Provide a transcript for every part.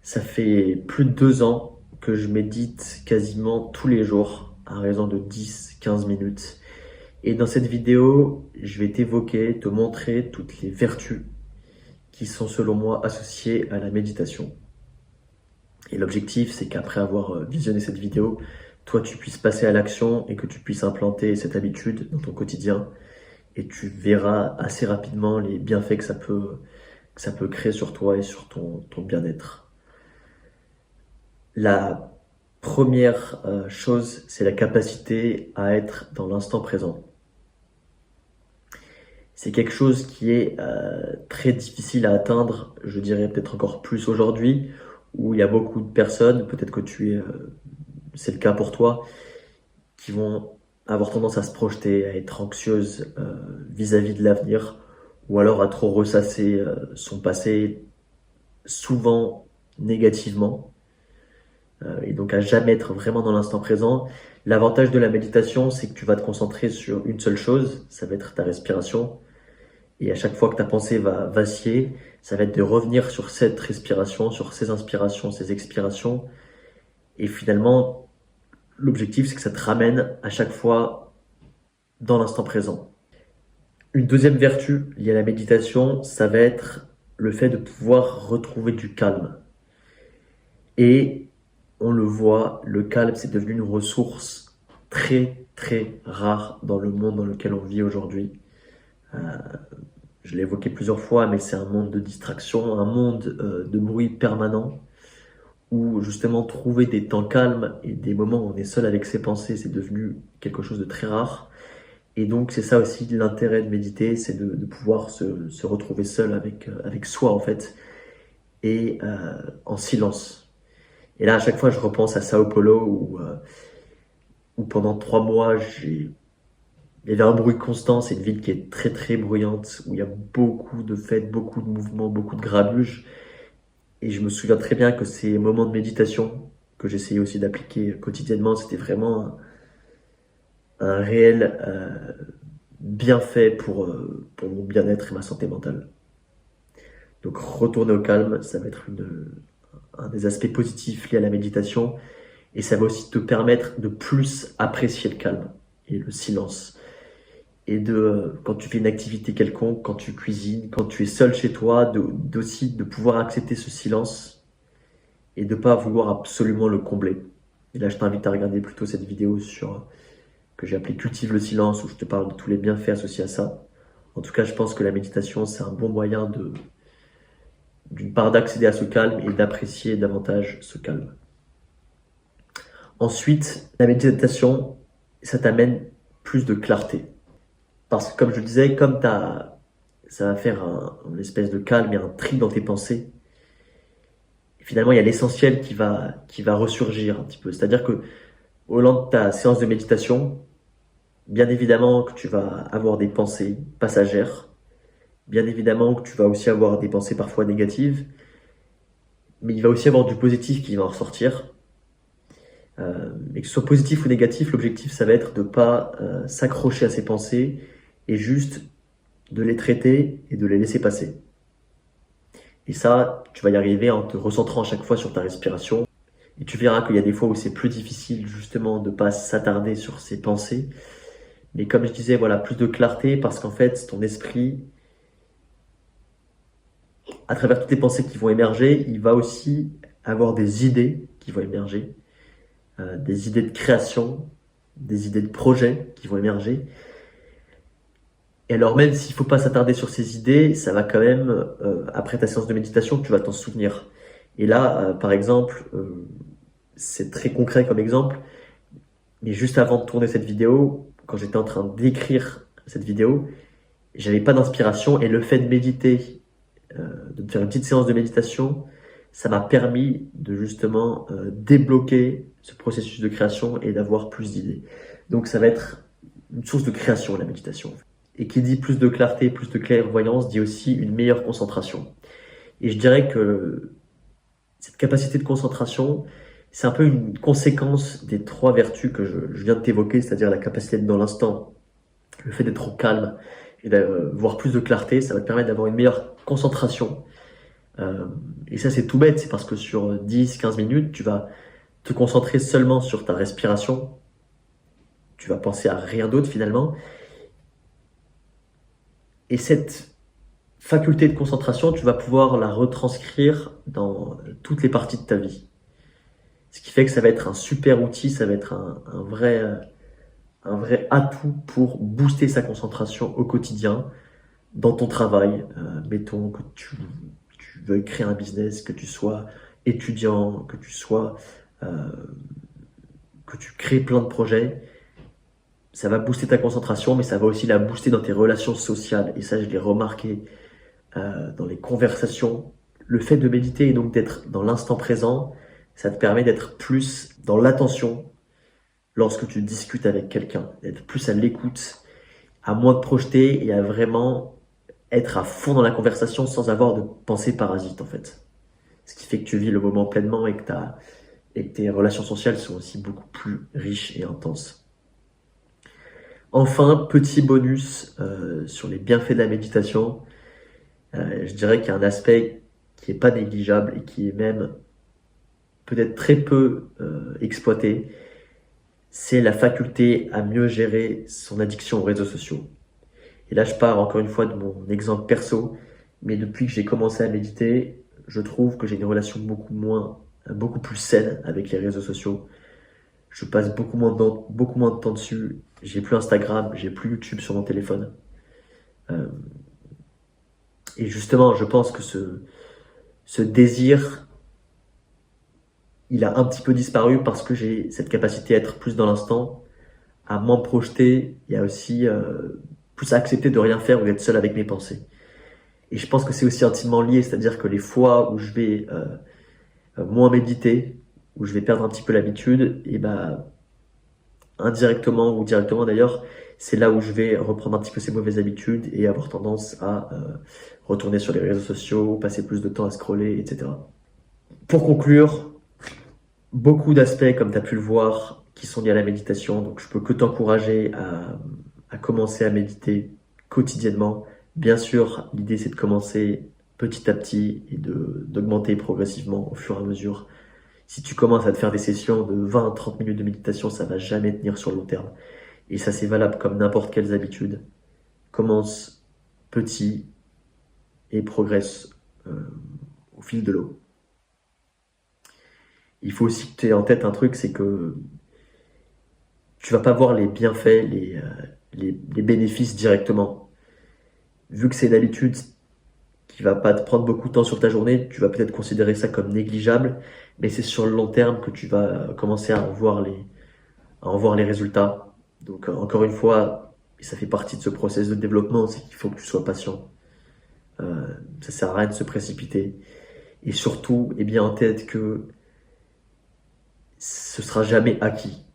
Ça fait plus de 2 ans que je médite quasiment tous les jours à raison de 10-15 minutes. Et dans cette vidéo, je vais t'évoquer, te montrer toutes les vertus qui sont selon moi associées à la méditation. Et l'objectif, c'est qu'après avoir visionné cette vidéo, toi, tu puisses passer à l'action et que tu puisses implanter cette habitude dans ton quotidien. Et tu verras assez rapidement les bienfaits que ça peut créer sur toi et sur ton bien-être. La première chose, c'est la capacité à être dans l'instant présent. C'est quelque chose qui est très difficile à atteindre, je dirais peut-être encore plus aujourd'hui, où il y a beaucoup de personnes, peut-être que c'est le cas pour toi, qui vont avoir tendance à se projeter, à être anxieuses vis-à-vis de l'avenir, ou alors à trop ressasser son passé, souvent négativement. Et donc à jamais être vraiment dans l'instant présent. L'avantage de la méditation, c'est que tu vas te concentrer sur une seule chose, ça va être ta respiration. Et à chaque fois que ta pensée va vaciller, ça va être de revenir sur cette respiration, sur ces inspirations, ces expirations. Et finalement, l'objectif, c'est que ça te ramène à chaque fois dans l'instant présent. Une deuxième vertu liée à la méditation, ça va être le fait de pouvoir retrouver du calme. Et on le voit, le calme, c'est devenu une ressource très très rare dans le monde dans lequel on vit aujourd'hui. Euh, je l'ai évoqué plusieurs fois, mais c'est un monde de distraction, un monde de bruit permanent, où justement trouver des temps calmes et des moments où on est seul avec ses pensées, c'est devenu quelque chose de très rare. Et donc c'est ça aussi l'intérêt de méditer, c'est de pouvoir se retrouver seul avec soi en fait, et en silence. Et là, à chaque fois, je repense à Sao Paulo où pendant 3 mois, il y avait un bruit constant. C'est une ville qui est très très bruyante, où il y a beaucoup de fêtes, beaucoup de mouvements, beaucoup de grabuge. Et je me souviens très bien que ces moments de méditation que j'essayais aussi d'appliquer quotidiennement, c'était vraiment un réel bienfait pour mon bien-être et ma santé mentale. Donc retourner au calme, ça va être un des aspects positifs liés à la méditation. Et ça va aussi te permettre de plus apprécier le calme et le silence. Et quand tu fais une activité quelconque, quand tu cuisines, quand tu es seul chez toi, d'aussi de pouvoir accepter ce silence et de ne pas vouloir absolument le combler. Et là, je t'invite à regarder plutôt cette vidéo que j'ai appelée Cultive le silence, où je te parle de tous les bienfaits associés à ça. En tout cas, je pense que la méditation, c'est un bon moyen d'une part d'accéder à ce calme et d'apprécier davantage ce calme. Ensuite, la méditation, ça t'amène plus de clarté. Parce que comme je le disais, ça va faire une espèce de calme et un tri dans tes pensées. Et finalement, il y a l'essentiel qui va ressurgir un petit peu. C'est-à-dire que au long de ta séance de méditation, bien évidemment que tu vas avoir des pensées passagères. Bien évidemment que tu vas aussi avoir des pensées parfois négatives. Mais il va aussi avoir du positif qui va en ressortir. Et que ce soit positif ou négatif, l'objectif, ça va être de ne pas s'accrocher à ces pensées et juste de les traiter et de les laisser passer. Et ça, tu vas y arriver en te recentrant à chaque fois sur ta respiration. Et tu verras qu'il y a des fois où c'est plus difficile justement de ne pas s'attarder sur ces pensées. Mais comme je disais, voilà, plus de clarté parce qu'en fait, ton esprit, à travers toutes les pensées qui vont émerger, il va aussi avoir des idées qui vont émerger, des idées de création, des idées de projet qui vont émerger. Et alors même s'il ne faut pas s'attarder sur ces idées, ça va quand même, après ta séance de méditation, tu vas t'en souvenir. Et là, par exemple, c'est très concret comme exemple, mais juste avant de tourner cette vidéo, quand j'étais en train d'écrire cette vidéo, j'avais pas d'inspiration et le fait de méditer, de faire une petite séance de méditation, ça m'a permis de justement débloquer ce processus de création et d'avoir plus d'idées. Donc ça va être une source de création, la méditation. Et qui dit plus de clarté, plus de clairvoyance, dit aussi une meilleure concentration. Et je dirais que cette capacité de concentration, c'est un peu une conséquence des 3 vertus que je viens de t'évoquer, c'est-à-dire la capacité d'être dans l'instant, le fait d'être au calme et d'avoir plus de clarté, ça va te permettre d'avoir une meilleure concentration. Euh, et ça, c'est tout bête, c'est parce que sur 10-15 minutes, tu vas te concentrer seulement sur ta respiration, tu vas penser à rien d'autre finalement, et cette faculté de concentration, tu vas pouvoir la retranscrire dans toutes les parties de ta vie. Ce qui fait que ça va être un super outil, ça va être un vrai atout pour booster sa concentration au quotidien, dans ton travail. Mettons que tu veuilles créer un business, que tu sois étudiant, euh, que tu crées plein de projets. Ça va booster ta concentration, mais ça va aussi la booster dans tes relations sociales. Et ça, je l'ai remarqué dans les conversations. Le fait de méditer et donc d'être dans l'instant présent, ça te permet d'être plus dans l'attention lorsque tu discutes avec quelqu'un, d'être plus à l'écoute, à moins te projeter et à vraiment être à fond dans la conversation sans avoir de pensée parasite en fait. Ce qui fait que tu vis le moment pleinement et que tes relations sociales sont aussi beaucoup plus riches et intenses. Enfin, petit bonus sur les bienfaits de la méditation, je dirais qu'il y a un aspect qui n'est pas négligeable et qui est même peut-être très peu exploité, c'est la faculté à mieux gérer son addiction aux réseaux sociaux. Et là, je pars encore une fois de mon exemple perso, mais depuis que j'ai commencé à méditer, je trouve que j'ai une relation beaucoup plus saine avec les réseaux sociaux. Je passe beaucoup moins de temps dessus. J'ai plus Instagram, j'ai plus YouTube sur mon téléphone. Euh, et justement, je pense que ce désir, il a un petit peu disparu parce que j'ai cette capacité à être plus dans l'instant, à moins me projeter et à aussi plus à accepter de rien faire ou d'être seul avec mes pensées. Et je pense que c'est aussi intimement lié, c'est-à-dire que les fois où je vais moins méditer, où je vais perdre un petit peu l'habitude, et ben indirectement ou directement d'ailleurs, c'est là où je vais reprendre un petit peu ces mauvaises habitudes et avoir tendance à retourner sur les réseaux sociaux, passer plus de temps à scroller, etc. Pour conclure, beaucoup d'aspects, comme tu as pu le voir, qui sont liés à la méditation, donc je peux que t'encourager à commencer à méditer quotidiennement. Bien sûr, l'idée c'est de commencer petit à petit et d'augmenter progressivement au fur et à mesure. Si tu commences à te faire des sessions de 20 à 30 minutes de méditation, ça va jamais tenir sur le long terme. Et ça, c'est valable comme n'importe quelles habitudes. Commence petit et progresse euh, au fil de l'eau. Il faut aussi que tu aies en tête un truc, c'est que tu vas pas voir les bienfaits, les bénéfices directement. Vu que c'est une habitude qui va pas te prendre beaucoup de temps sur ta journée, tu vas peut-être considérer ça comme négligeable, mais c'est sur le long terme que tu vas commencer à en voir les résultats. Donc encore une fois, et ça fait partie de ce process de développement, c'est qu'il faut que tu sois patient. Ça sert à rien de se précipiter. Et surtout, aie bien en tête que ce sera jamais acquis.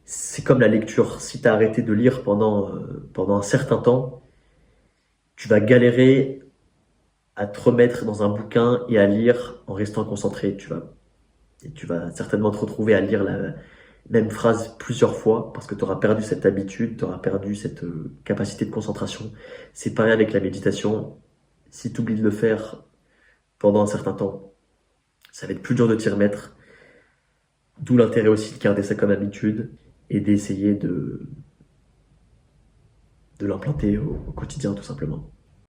C'est comme la lecture. Si tu as arrêté de lire pendant un certain temps, tu vas galérer à te remettre dans un bouquin et à lire en restant concentré. Et tu vas certainement te retrouver à lire la même phrase plusieurs fois parce que tu auras perdu cette habitude, tu auras perdu cette capacité de concentration. C'est pareil avec la méditation. Si tu oublies de le faire pendant un certain temps, ça va être plus dur de t'y remettre. D'où l'intérêt aussi de garder ça comme habitude et d'essayer de l'implanter au quotidien tout simplement.